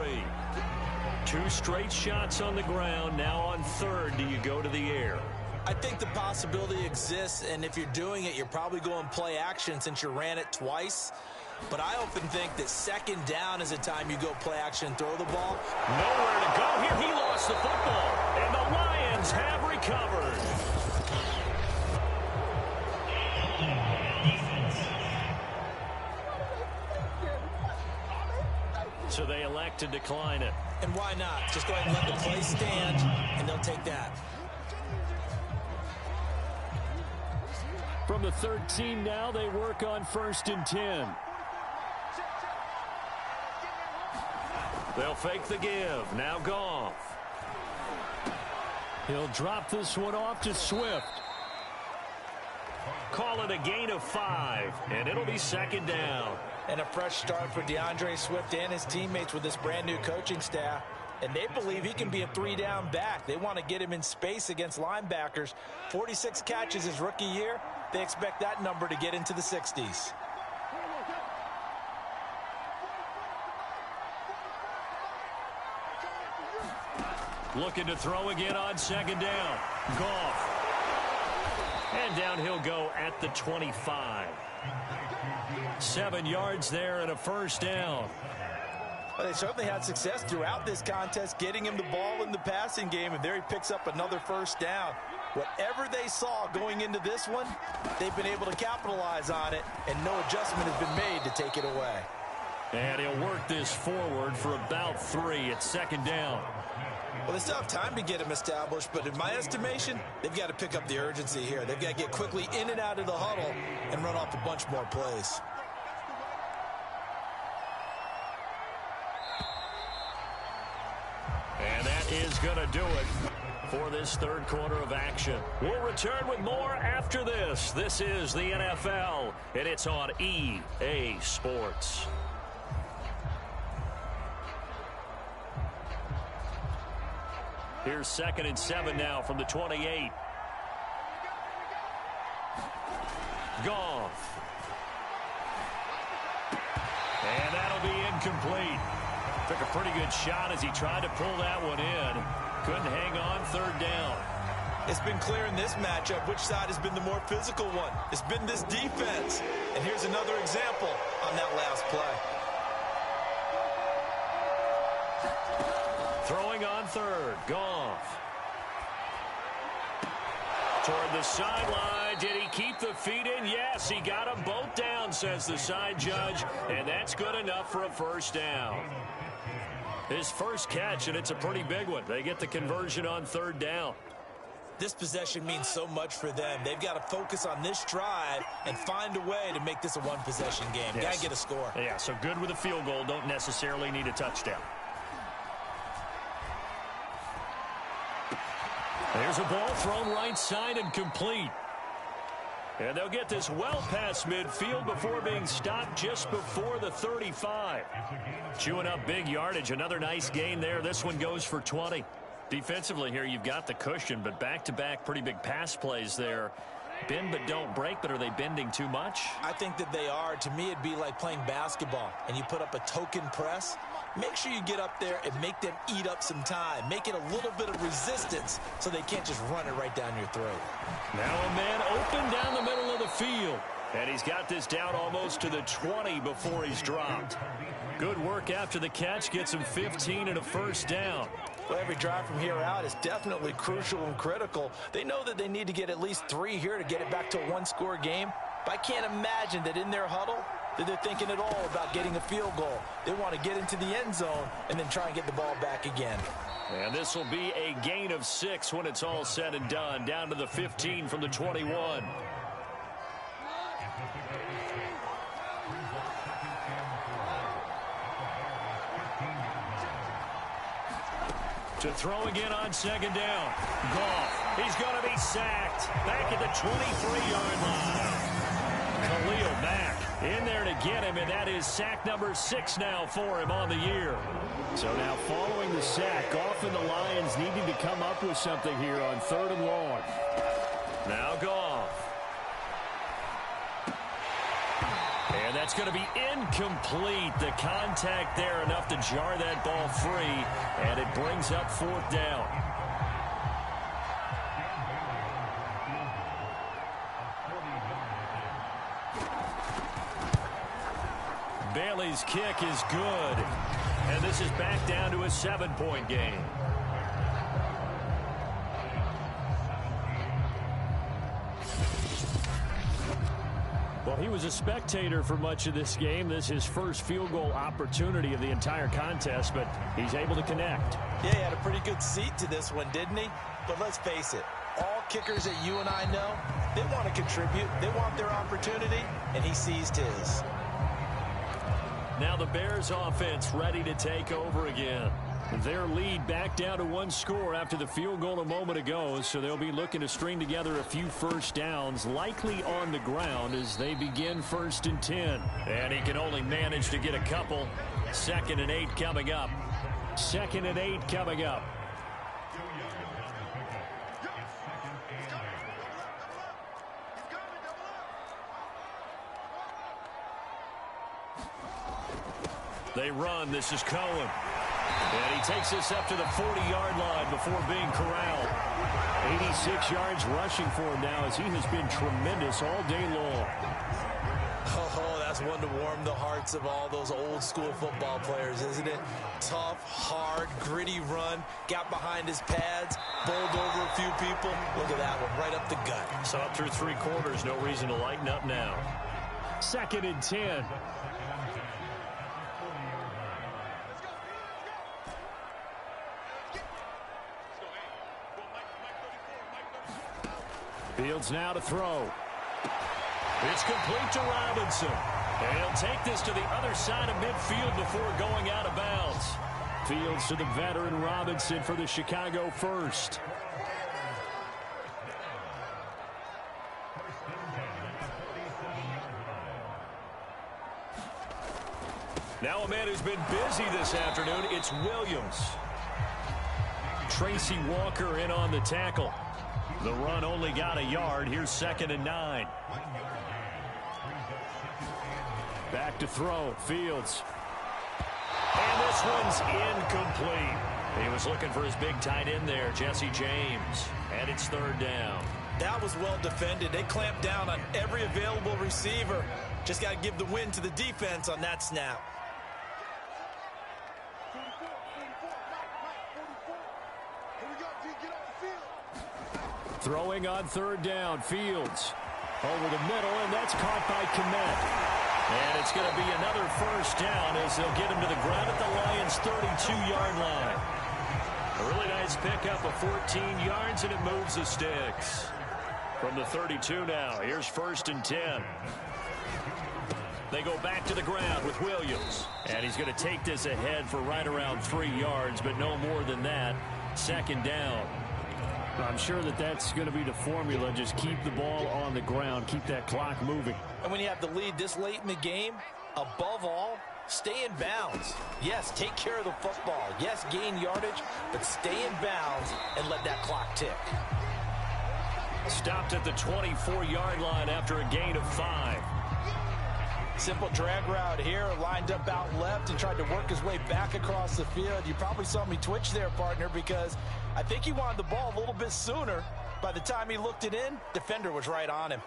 B: 2 straight shots on the ground. Now on 3rd, do you go to the air?
C: I think the possibility exists, and if you're doing it, you're probably going play action since you ran it twice. But I often think that 2nd down is a time you go play action and throw the ball.
B: Nowhere to go here. He lost the football, and the Lions have recovered. So they elect to decline it.
C: And why not? Just go ahead and let the play stand, and they'll take that.
F: From the 13 now, they work on 1st and 10.
B: They'll fake the give. Now Goff.
F: He'll drop this one off to Swift.
B: Call it a gain of 5, and it'll be second down.
C: And a fresh start for DeAndre Swift and his teammates with this brand-new coaching staff. And they believe he can be a 3-down back. They want to get him in space against linebackers. 46 catches his rookie year. They expect that number to get into the 60s.
B: Looking to throw again on second down. Goff. And down he'll go at the 25. 7 yards there and a first down.
C: Well, they certainly had success throughout this contest getting him the ball in the passing game, and there he picks up another first down. Whatever they saw going into this one, they've been able to capitalize on it, and no adjustment has been made to take it away.
B: And he'll work this forward for about 3 at second down.
C: Well, they still have time to get him established, but in my estimation, they've got to pick up the urgency here. They've got to get quickly in and out of the huddle and run off a bunch more plays.
B: And that is going to do it for this third quarter of action. We'll return with more after this. This is the NFL, and it's on EA Sports. Here's 2nd and 7 now from the 28. Goff. And that'll be incomplete. Took a pretty good shot as he tried to pull that one in. Couldn't hang on, third down.
C: It's been clear in this matchup which side has been the more physical one. It's been this defense. And here's another example on that last play.
B: Throwing on third, Goff. Toward the sideline, did he keep the feet in? Yes, he got them both down, says the side judge, and that's good enough for a first down. His first catch, and it's a pretty big one. They get the conversion on third down.
C: This possession means so much for them. They've got to focus on this drive and find a way to make this a one-possession game.
B: Yes.
C: Got to get a score.
B: Yeah, so good with a field goal. Don't necessarily need a touchdown. There's a ball thrown right side and complete. And they'll get this well past midfield before being stopped just before the 35. Chewing up big yardage. Another nice gain there. This one goes for 20. Defensively here, you've got the cushion, but back-to-back pretty big pass plays there. Bend but don't break, but are they bending too much?
C: I think that they are. To me, it'd be like playing basketball, and you put up a token press. Make sure you get up there and make them eat up some time. Make it a little bit of resistance so they can't just run it right down your throat.
B: Now a man open down the middle of the field. And he's got this down almost to the 20 before he's dropped. Good work after the catch. Gets him 15 and a first down.
C: Well, every drive from here out is definitely crucial and critical. They know that they need to get at least 3 here to get it back to a one-score game. But I can't imagine that in their huddle that they're thinking at all about getting a field goal. They want to get into the end zone and then try and get the ball back again.
B: And this will be a gain of 6 when it's all said and done. Down to the 15 from the 21. To throw again on second down. Goff. He's going to be sacked. Back at the 23-yard line. Khalil Mack in there to get him, and that is sack number 6 now for him on the year.
F: So now following the sack, Goff and the Lions needing to come up with something here on 3rd and long.
B: Now Goff. And that's going to be incomplete. The contact there enough to jar that ball free, and it brings up 4th down. Bailey's kick is good. And this is back down to a 7-point game.
F: Well, he was a spectator for much of this game. This is his first field goal opportunity of the entire contest, but he's able to connect.
C: Yeah, he had a pretty good seat to this one, didn't he? But let's face it, all kickers that you and I know, they want to contribute. They want their opportunity, and he seized his.
B: Now the Bears offense ready to take over again.
F: Their lead back down to one score after the field goal a moment ago, so they'll be looking to string together a few first downs, likely on the ground as they begin 1st and 10.
B: And he can only manage to get a couple. 2nd and 8 coming up.
F: 2nd and 8 coming up.
B: They run. This is Cohen. And he takes this up to the 40-yard line before being corralled.
F: 86 yards rushing for him now as he has been tremendous all day long.
C: Oh, that's one to warm the hearts of all those old-school football players, isn't it? Tough, hard, gritty run. Got behind his pads, bowled over a few people. Look at that one, right up the gut.
B: So up through 3 quarters, no reason to lighten up now.
F: 2nd and 10. Fields now to throw.
B: It's complete to Robinson. And he'll take this to the other side of midfield before going out of bounds.
F: Fields to the veteran Robinson for the Chicago first.
B: Now a man who's been busy this afternoon, it's Williams.
F: Tracy Walker in on the tackle.
B: The run only got a yard. Here's 2nd and 9.
F: Back to throw. Fields.
B: And this one's incomplete. He was looking for his big tight end there, Jesse James. And it's 3rd down.
C: That was well defended. They clamped down on every available receiver. Just got to give the win to the defense on that snap.
F: Throwing on 3rd down. Fields over the middle, and that's caught by Kmet.
B: And it's going to be another 1st down as they'll get him to the ground at the Lions' 32-yard line. A really nice pickup of 14 yards, and it moves the sticks. From the 32 now, here's 1st and 10. They go back to the ground with Williams. And he's going to take this ahead for right around 3 yards, but no more than that. 2nd down.
F: I'm sure that's going to be the formula. Just keep the ball on the ground. Keep that clock moving.
C: And when you have the lead this late in the game, above all, stay in bounds. Yes, take care of the football. Yes, gain yardage, but stay in bounds and let that clock tick.
B: Stopped at the 24-yard line after a gain of 5.
E: Simple drag route here, lined up out left and tried to work his way back across the field. You probably saw me twitch there, partner, because I think he wanted the ball a little bit sooner. By the time he looked it in, defender was right on him.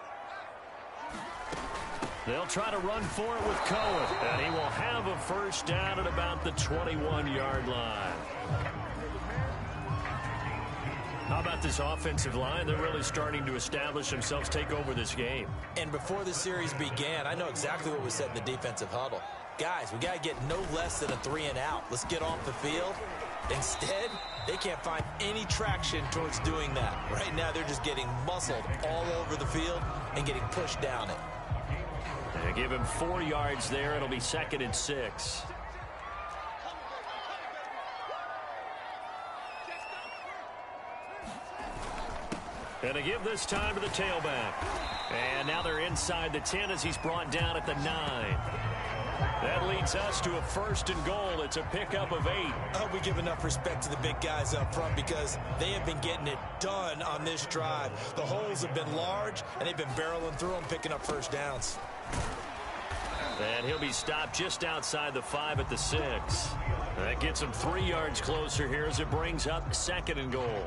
B: They'll try to run for it with Cohen, and he will have a 1st down at about the 21-yard line. How about this offensive line? They're really starting to establish themselves, take over this game.
C: And before the series began, I know exactly what was said in the defensive huddle. Guys, we got to get no less than a 3-and-out. Let's get off the field. Instead, they can't find any traction towards doing that. Right now, they're just getting muscled all over the field and getting pushed down it.
B: They give him 4 yards there. It'll be 2nd and 6. And they give this time to the tailback. And now they're inside the 10 as he's brought down at the 9. That leads us to a 1st and goal. It's a pickup of 8.
C: I hope we give enough respect to the big guys up front because they have been getting it done on this drive. The holes have been large, and they've been barreling through them, picking up 1st downs.
B: And he'll be stopped just outside the 5 at the 6. That gets him 3 yards closer here as it brings up 2nd and goal.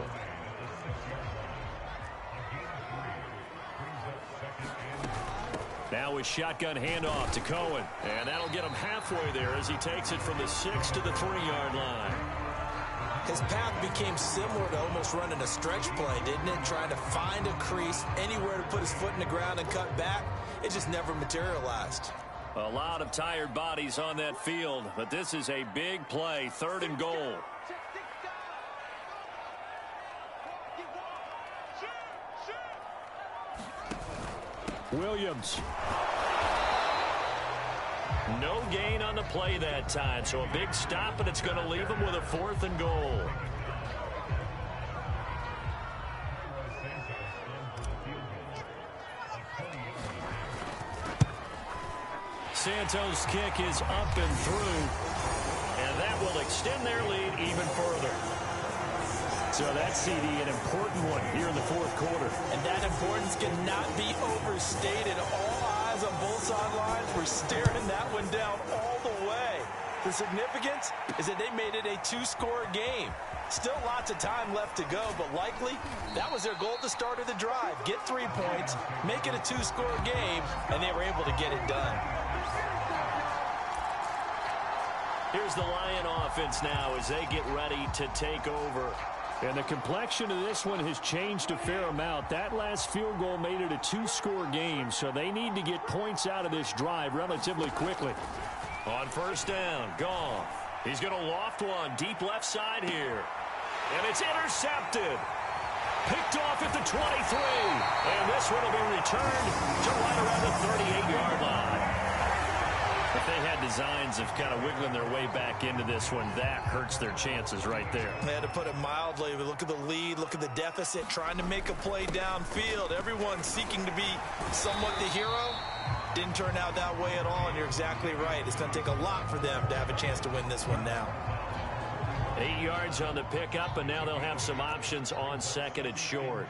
B: Now a shotgun handoff to Cohen. And that'll get him halfway there as he takes it from the 6 to the 3-yard line.
C: His path became similar to almost running a stretch play, didn't it? Trying to find a crease, anywhere to put his foot in the ground and cut back. It just never materialized.
B: A lot of tired bodies on that field, but this is a big play, 3rd and goal.
F: Williams.
B: No gain on the play that time, so a big stop, and it's going to leave them with a 4th and goal. Santos' kick is up and through, and that will extend their lead even further. So that's, CD, an important one here in the 4th quarter.
C: And that importance cannot be overstated. All eyes on both sidelines were staring that one down all the way. The significance is that they made it a 2-score game. Still lots of time left to go, but likely that was their goal at the start of the drive. Get 3 points, make it a 2-score game, and they were able to get it done.
B: Here's the Lion offense now as they get ready to take over.
F: And the complexion of this one has changed a fair amount. That last field goal made it a 2-score game, so they need to get points out of this drive relatively quickly.
B: On 1st down, Goff. He's going to loft one deep left side here. And it's intercepted. Picked off at the 23. And this one will be returned to right around the 38-yard line. If they had designs of kind of wiggling their way back into this one, that hurts their chances right there.
C: They had to put it mildly. But look at the lead, look at the deficit, trying to make a play downfield. Everyone seeking to be somewhat the hero. Didn't turn out that way at all, and you're exactly right. It's going to take a lot for them to have a chance to win this one now.
B: 8 yards on the pickup, and now they'll have some options on 2nd and short.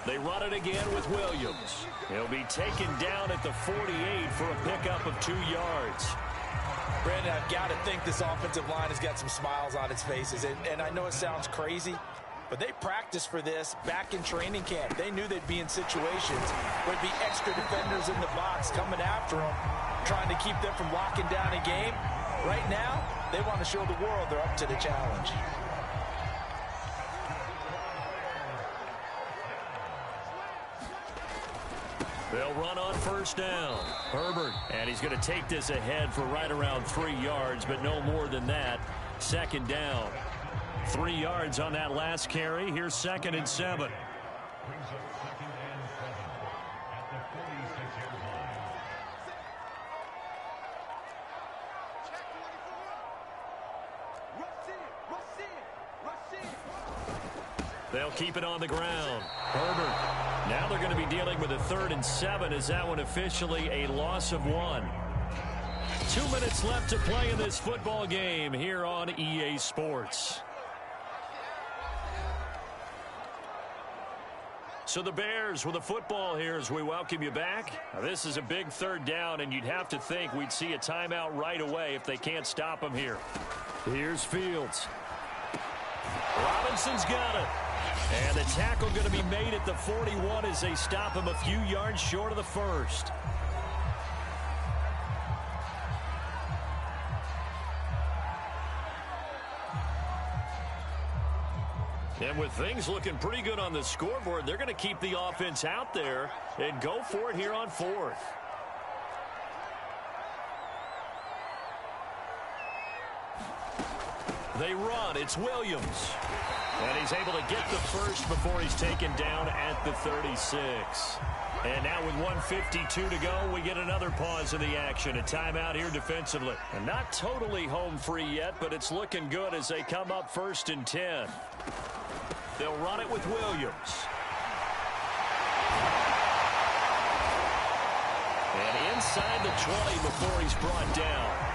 B: They run it again with Williams. He'll be taken down at the 48 for a pickup of 2 yards.
C: Brandon, I've got to think this offensive line has got some smiles on its faces. And I know it sounds crazy, but they practiced for this back in training camp. They knew they'd be in situations where there'd be extra defenders in the box coming after them, trying to keep them from locking down a game. Right now, they want to show the world they're up to the challenge.
B: They'll run on 1st down. Herbert, and he's going to take this ahead for right around 3 yards, but no more than that. 2nd down. 3 yards on that last carry. Here's 2nd and 7. They'll keep it on the ground. Herbert. Now they're going to be dealing with a 3rd and 7 as that one officially a loss of 1. 2 minutes left to play in this football game here on EA Sports. So the Bears with a football here as we welcome you back. Now this is a big 3rd down, and you'd have to think we'd see a timeout right away if they can't stop them here.
F: Here's Fields.
B: Robinson's got it. And the tackle going to be made at the 41 as they stop him a few yards short of the 1st. And with things looking pretty good on the scoreboard, they're going to keep the offense out there and go for it here on 4th. They run. It's Williams. And he's able to get the 1st before he's taken down at the 36. And now with 1:52 to go, we get another pause in the action. A timeout here defensively. And not totally home free yet, but it's looking good as they come up 1st and 10. They'll run it with Williams. And inside the 20 before he's brought down.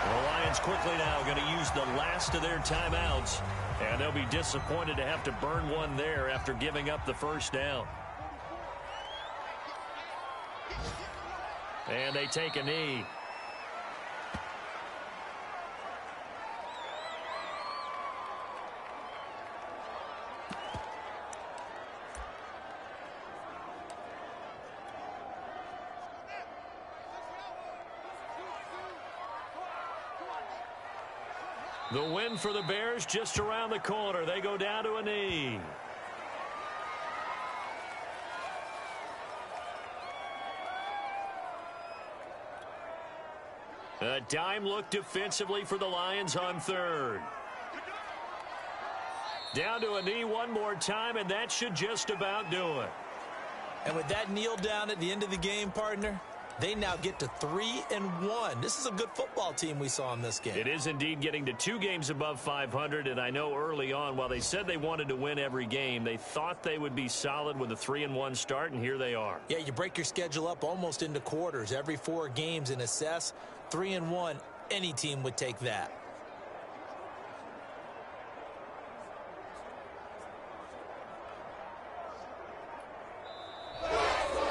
B: The Lions quickly now going to use the last of their timeouts. And they'll be disappointed to have to burn one there after giving up the 1st down. And they take a knee. The win for the Bears just around the corner. They go down to a knee. A dime look defensively for the Lions on 3rd. Down to a knee one more time, and that should just about do it.
C: And with that kneel down at the end of the game, partner, they now get to 3-1. This is a good football team we saw in this game.
B: It is indeed getting to 2 games above 500, and I know early on, while they said they wanted to win every game, they thought they would be solid with a 3-1 start, and here they are.
C: Yeah, you break your schedule up almost into quarters, every 4 games, and assess 3-1. Any team would take that.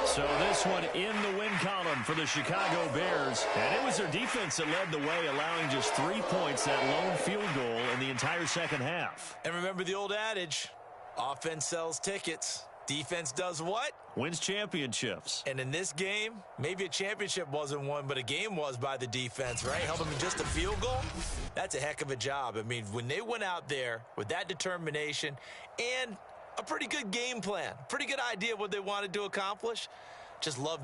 B: So this one in the win column for the Chicago Bears. And it was their defense that led the way, allowing just 3 points, that lone field goal in the entire second half.
C: And remember the old adage, offense sells tickets. Defense does what?
B: Wins championships.
C: And in this game, maybe a championship wasn't won, but a game was by the defense, right? Held them in just a field goal. That's a heck of a job. I mean, when they went out there with that determination and a pretty good game plan, pretty good idea what they wanted to accomplish, just love